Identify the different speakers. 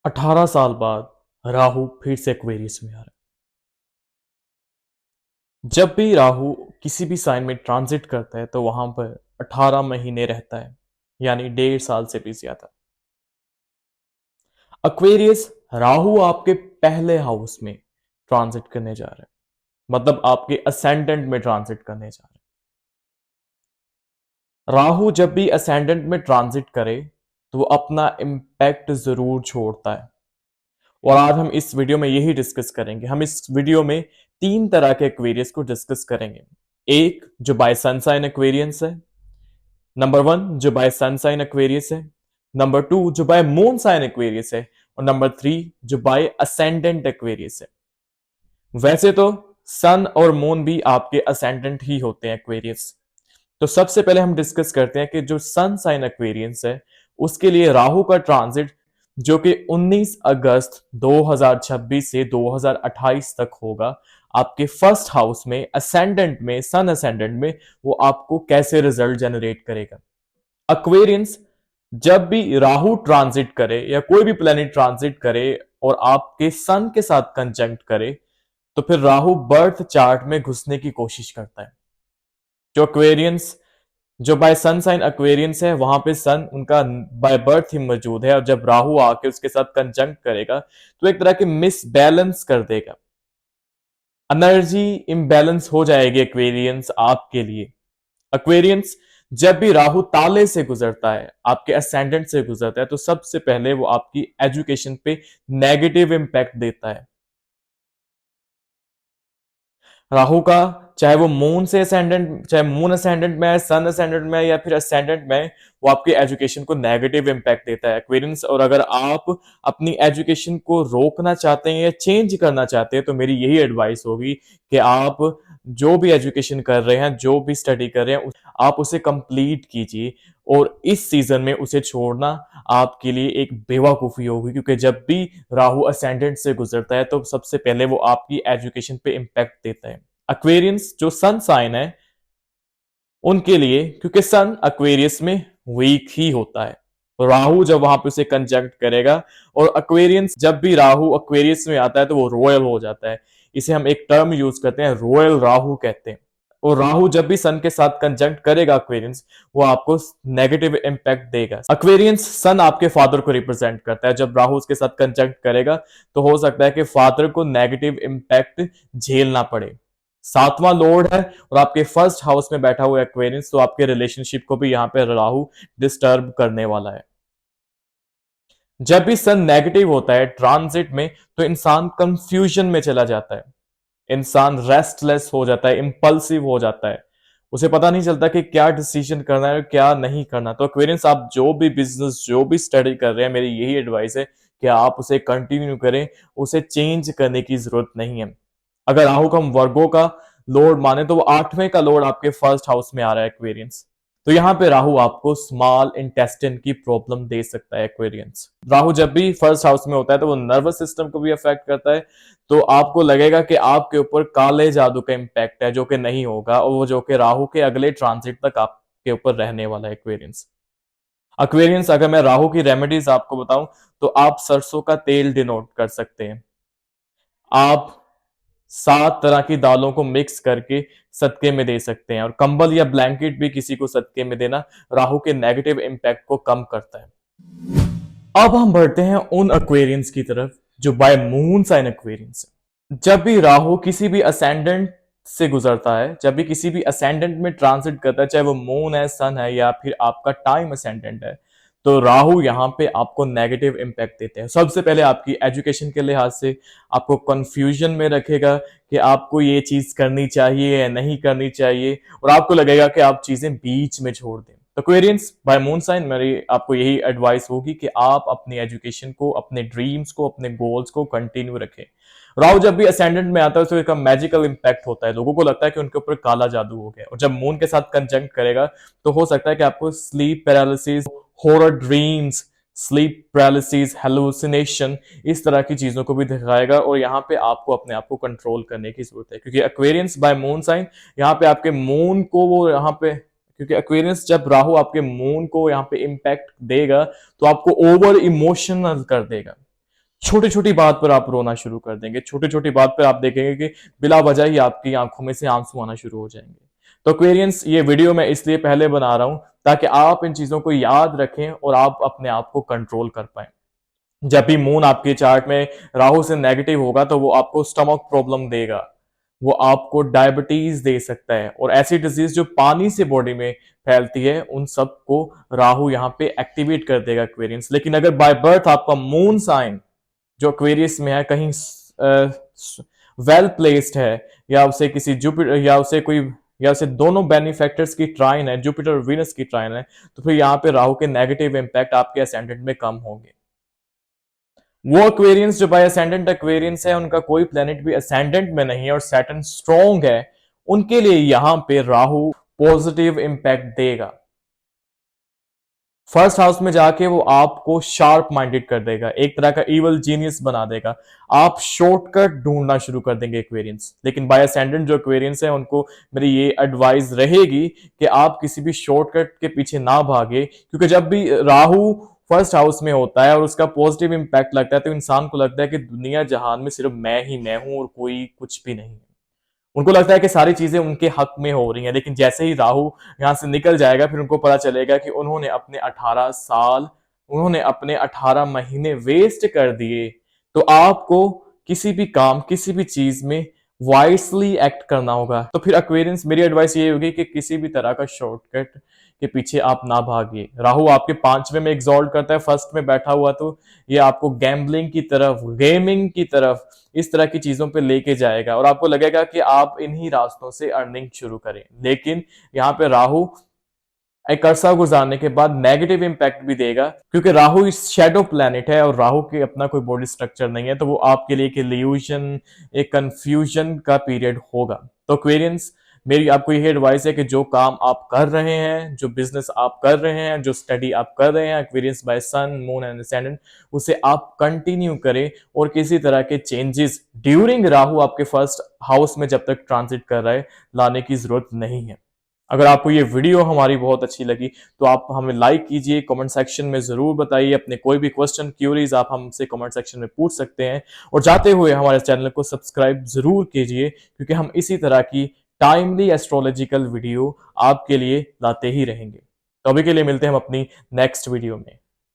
Speaker 1: 18 साल बाद राहु फिर से एक्वेरियस में आ रहा है। जब भी राहु किसी भी साइन में ट्रांजिट करता है तो वहां पर 18 महीने रहता है, यानी 1.5 साल से भी ज्यादा। एक्वेरियस राहु आपके पहले हाउस में ट्रांजिट करने जा रहा है, मतलब आपके असेंडेंट में ट्रांजिट करने जा रहा है। राहु जब भी असेंडेंट में ट्रांजिट करे तो वो अपना इंपैक्ट जरूर छोड़ता है, और आज हम इस वीडियो में यही डिस्कस करेंगे। हम इस वीडियो में 3 तरह के एक्वेरियस को डिस्कस करेंगे। एक जो बाय सन साइन एक्वेरियंस है, नंबर 1 जो बाय सन साइन एक्वेरियस है, नंबर 2 जो बाय मून साइन एक्वेरियस है, और नंबर 3 जो बाय असेंडेंट एक्वेरियस है। वैसे तो सन और मून भी आपके असेंडेंट ही होते हैं एक्वेरियस। तो सबसे पहले हम डिस्कस करते हैं कि जो सन साइन एक्वेरियंस है उसके लिए राहु का ट्रांजिट जो कि 19 अगस्त 2026 से 2028 तक होगा, आपके फर्स्ट हाउस में असेंडेंट में, सन असेंडेंट में, वो आपको कैसे रिजल्ट जनरेट करेगा। एक्वेरियंस जब भी राहु ट्रांजिट करे या कोई भी प्लेनेट ट्रांजिट करे और आपके सन के साथ कंजंक्ट करे तो फिर राहु बर्थ चार्ट में घुसने की कोशिश करता है। जो एक्वेरियंस जो बाय सन साइन एक्वेरियंस है वहां पे सन उनका बाय बर्थ ही मौजूद है, और जब राहु आके उसके साथ कंजंक्ट करेगा तो एक तरह के मिस बैलेंस कर देगा, एनर्जी इम्बैलेंस हो जाएगी एक्वेरियंस आपके लिए। एक्वेरियंस जब भी राहु ताले से गुजरता है, आपके असेंडेंट से गुजरता है, तो सबसे पहले वो आपकी एजुकेशन पे नेगेटिव इंपैक्ट देता है। राहु का चाहे वो मून से असेंडेंट, चाहे मून असेंडेंट में है, सन असेंडेंट में है, या फिर असेंडेंट में है, वो आपकी एजुकेशन को नेगेटिव इंपैक्ट देता है एक्वेरियंस। और अगर आप अपनी एजुकेशन को रोकना चाहते हैं या चेंज करना चाहते हैं तो मेरी यही एडवाइस होगी कि आप जो भी एजुकेशन कर रहे हैं, जो भी स्टडी कर रहे हैं, आप उसे कंप्लीट कीजिए। और इस सीजन में उसे छोड़ना आपके लिए एक बेवकूफी होगी, क्योंकि जब भी राहु असेंडेंट से गुजरता है तो सबसे पहले वो आपकी एजुकेशन पे इंपैक्ट देता है। एक्वेरियंस जो सन साइन है उनके लिए, क्योंकि सन एक्वेरियस में वीक ही होता है, राहु जब वहां पे उसे कंजंक्ट करेगा, और एक्वेरियंस जब भी राहु एक्वेरियस में आता है तो वो रॉयल हो जाता है। इसे हम एक टर्म यूज करते हैं, रॉयल राहु कहते हैं। और राहु जब भी सन के साथ कंजंक्ट करेगा एक्वेरियंस, वो आपको नेगेटिव इंपैक्ट देगा। एक्वेरियंस सन आपके फादर को रिप्रेजेंट करता है, जब राहु उसके साथ कंजंक्ट करेगा तो हो सकता है कि फादर को नेगेटिव इंपैक्ट झेलना पड़े। 7वां लॉर्ड है और आपके फर्स्ट हाउस में बैठा हुआ एक्वेरियंस, तो आपके रिलेशनशिप को भी यहां पे राहु डिस्टर्ब करने वाला है। जब भी सन नेगेटिव होता है ट्रांजिट में तो इंसान कंफ्यूजन में चला जाता है, इंसान रेस्टलेस हो जाता है, इंपल्सिव हो जाता है, उसे पता नहीं चलता कि क्या डिसीजन करना है और क्या नहीं करना। तो एक्वेरियंस आप जो भी बिजनेस, जो भी स्टडी कर रहे हैं, मेरी यही एडवाइस है कि आप उसे कंटिन्यू करें, उसे चेंज करने की जरूरत नहीं है। अगर राहु को हम वर्गो का लॉर्ड माने तो वो 8वें का लॉर्ड आपके फर्स्ट हाउस में आ रहा है एक्वेरियंस। तो यहां पे राहु आपको स्मॉल इंटेस्टाइन की प्रॉब्लम दे सकता है एक्वेरियंस। राहु जब भी फर्स्ट हाउस में होता है तो वो नर्वस सिस्टम को भी अफेक्ट करता है, तो आपको लगेगा कि आपके ऊपर काले जादू का इंपैक्ट है, जो कि नहीं होगा, और वो जो कि राहु के अगले ट्रांजिट तक आपके ऊपर रहने वाला है एक्वेरियंस। एक्वेरियंस अगर मैं राहु की रेमेडीज आपको बताऊं तो आप सरसों का तेल डिनोट कर सकते हैं, आप 7 तरह की दालों को मिक्स करके सदके में दे सकते हैं, और कंबल या ब्लैंकेट भी किसी को सदके में देना राहु के नेगेटिव इंपैक्ट को कम करता है। अब हम बढ़ते हैं उन एक्वेरियंस की तरफ जो बाय मून साइन एक्वेरियंस है। जब भी राहु किसी भी असेंडेंट से गुजरता है, जब भी किसी भी असेंडेंट में ट्रांसिट करता है, चाहे वो मून है, सन है, या फिर आपका टाइम असेंडेंट है, तो राहु यहां पे आपको नेगेटिव इंपैक्ट देते हैं। सबसे पहले आपकी एजुकेशन के लिहाज से आपको कंफ्यूजन में रखेगा कि आपको ये चीज करनी चाहिए या नहीं करनी चाहिए, और आपको लगेगा कि आप चीजें बीच में छोड़ दें। तो क्वेरियंस बाय मून साइन मेरी आपको यही एडवाइस होगी कि आप अपनी एजुकेशन को, अपने ड्रीम्स को, अपने गोल्स को कंटिन्यू रखें। राहु जब भी असेंडेंट में आता है तो एक मैजिकल इंपैक्ट होता है, लोगों को लगता है कि उनके ऊपर काला जादू हो गया, और जब मून के साथ कंजंक्ट करेगा तो हो सकता है कि आपको sleep paralysis, horror dreams, sleep paralysis, hallucination, इस तरह की चीजों को भी दिखाएगा। और यहाँ पे आपको अपने आप को कंट्रोल करने की जरूरत है, क्योंकि एक्वेरियंस बाय मून साइन यहाँ पे आपके मून को वो यहाँ पे, क्योंकि एक्वेरियंस जब राहु आपके मून को यहाँ पे इंपैक्ट देगा तो आपको ओवर इमोशनल कर देगा। छोटी छोटी बात पर आप रोना शुरू कर देंगे, छोटी छोटी बात पर आप देखेंगे कि बिला वजह ही आपकी आंखों में से आंसू आना शुरू हो जाएंगे। तो एक्वेरियंस, ये वीडियो मैं इसलिए पहले बना रहा हूं ताकि आप इन चीजों को याद रखें और आप अपने आप को कंट्रोल कर पाए। जब भी मून आपके चार्ट में राहु से नेगेटिव होगा तो वो आपको स्टमक प्रॉब्लम देगा, वो आपको डायबिटीज दे सकता है, और ऐसी डिजीज जो पानी से बॉडी में फैलती है उन सब को राहु यहाँ पे एक्टिवेट कर देगा एक्वेरियंस। लेकिन अगर बाय बर्थ आपका मून साइन जो एक्वेरियस में है कहीं वेल प्लेस्ड है, या उसे किसी जुपिटर या उसे कोई या उसे दोनों बेनिफैक्टर्स की ट्राइन है, जुपिटर और वीनस की ट्राइन है, तो फिर यहाँ पे राहु के नेगेटिव इंपैक्ट आपके असेंडेंट में कम होंगे। वो एक्वेरियंस जो बाय असेंडेंट एक्वेरियंस है उनका कोई प्लेनेट भी असेंडेंट में नहीं है और सैटर्न स्ट्रॉन्ग है, उनके लिए यहां पे राहु पॉजिटिव इंपैक्ट देगा। फर्स्ट हाउस में जाके वो आपको शार्प माइंडेड कर देगा, एक तरह का इवल जीनियस बना देगा, आप शॉर्टकट ढूंढना शुरू कर देंगे एक्वेरियंस। लेकिन बाय असेंडेंट जो एक्वेरियंस है उनको मेरी ये एडवाइस रहेगी कि आप किसी भी शॉर्टकट के पीछे ना भागे, क्योंकि जब भी राहु फर्स्ट हाउस में होता है और उसका पॉजिटिव इंपैक्ट लगता है तो इंसान को लगता है कि दुनिया जहान में सिर्फ मैं ही मैं हूं और कोई कुछ भी नहीं। उनको लगता है कि सारी चीजें उनके हक में हो रही हैं, लेकिन जैसे ही राहु यहां से निकल जाएगा फिर उनको पता चलेगा कि उन्होंने अपने 18 महीने वेस्ट कर दिए। तो आपको किसी भी काम, किसी भी चीज में वाइसली एक्ट करना होगा। तो फिर एक्वेरियंस, मेरी एडवाइस ये होगी कि किसी भी तरह का शॉर्टकट के पीछे आप ना भागिए। राहु आपके 5वें में एग्जॉल्ट करता है, फर्स्ट में बैठा हुआ, तो ये आपको गैम्बलिंग की तरफ, गेमिंग की तरफ, इस तरह की चीजों पे लेके जाएगा और आपको लगेगा कि आप इन्हीं रास्तों से अर्निंग शुरू करें। लेकिन यहाँ पे राहु एक अरसा गुजारने के बाद नेगेटिव इंपैक्ट भी देगा, क्योंकि राहु इस शेडो प्लैनेट है और राहु के अपना कोई बॉडी स्ट्रक्चर नहीं है, तो वो आपके लिए एक इल्यूजन, एक कंफ्यूजन का पीरियड होगा। तो एक्वेरियंस, मेरी आपको यही एडवाइस है कि जो काम आप कर रहे हैं, जो बिजनेस आप कर रहे हैं, जो स्टडी आप कर रहे हैं Aquarians by sun, moon and ascendant, उसे आप कंटिन्यू करें और किसी तरह के चेंजेस ड्यूरिंग राहु आपके फर्स्ट हाउस में जब तक ट्रांजिट कर रहा है लाने की जरूरत नहीं है। अगर आपको ये वीडियो हमारी बहुत अच्छी लगी तो आप हमें लाइक कीजिए, कमेंट सेक्शन में जरूर बताइए, अपने कोई भी क्वेश्चन, क्यूरीज आप हमसे कमेंट सेक्शन में पूछ सकते हैं, और जाते हुए हमारे चैनल को सब्सक्राइब जरूर कीजिए, क्योंकि हम इसी तरह की टाइमली एस्ट्रोलॉजिकल वीडियो आपके लिए लाते ही रहेंगे। तो अभी के लिए मिलते हैं हम अपनी नेक्स्ट वीडियो में।